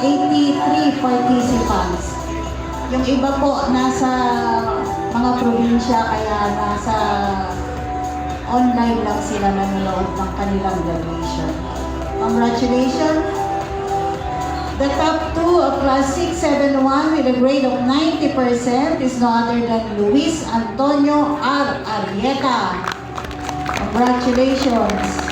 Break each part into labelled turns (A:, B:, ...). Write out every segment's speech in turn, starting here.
A: 83 participants. Yung iba po nasa mga probinsya, kaya nasa online lang sila nanonood ng kanilang graduation. Congratulations! The top two of Class 671 with a grade of 90% is no other than Luis Antonio R. Arrieta. Congratulations!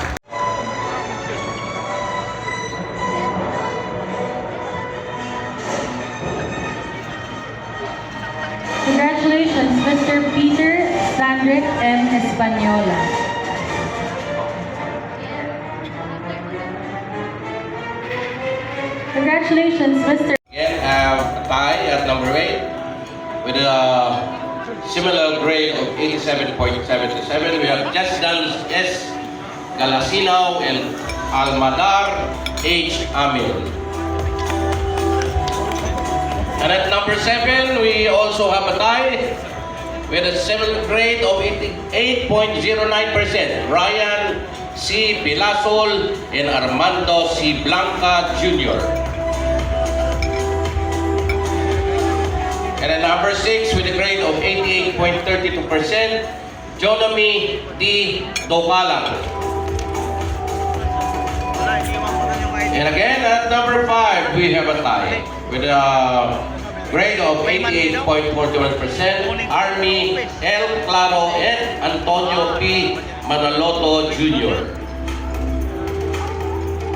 B: Congratulations, Mr. Peter Sandrick M. Española. Congratulations, Mr.
C: Again, have a tie at number 8 with a similar grade of 87.77. We have Justin S. Galasinaw and Almadar H. Amin. And at number 7, we also have a tie with a similar grade of 88.09%. Ryan C. Pilasol and Armando C. Blanca Jr. And at number 6, with a grade of 88.32%, Jonomi D. Dokalang. And again, at number 5, we have a tie with a grade of 88.41%, Army L. Claro and Antonio P. Manaloto Jr.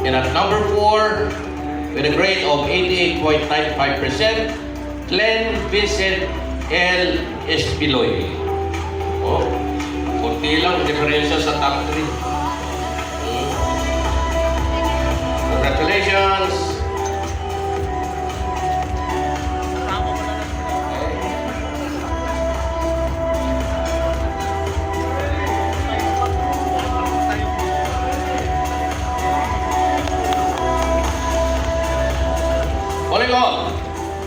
C: And at number 4, with a grade of 88.95%, Glenn Vincent L. Espiloy. Oh, kunti lang diferensya sa top 3. Congratulations! All in all,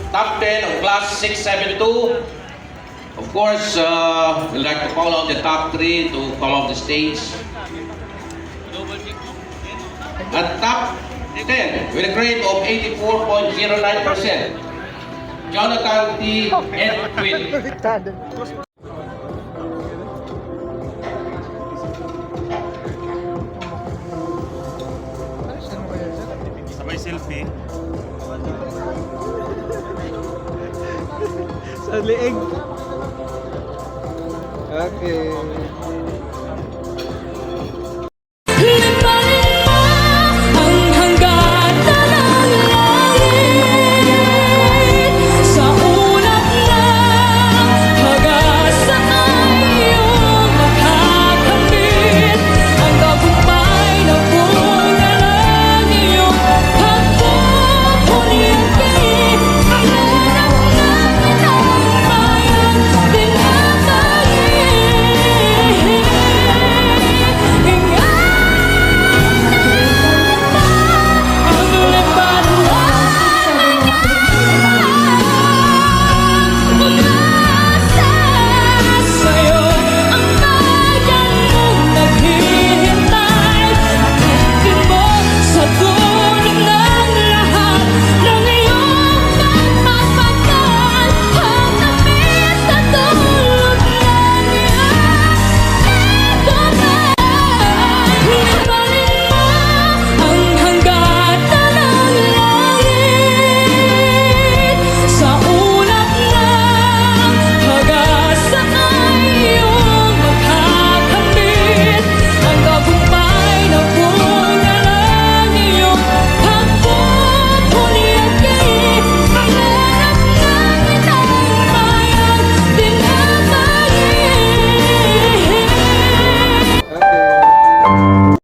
C: top 10 of Class 672. Of course, we'd like to call out the top 3 to come off the stage. At top 10, with a grade of 84.09%, Jonathan T. Edwin.
D: Sabay selfie. Sa leeg. Okay.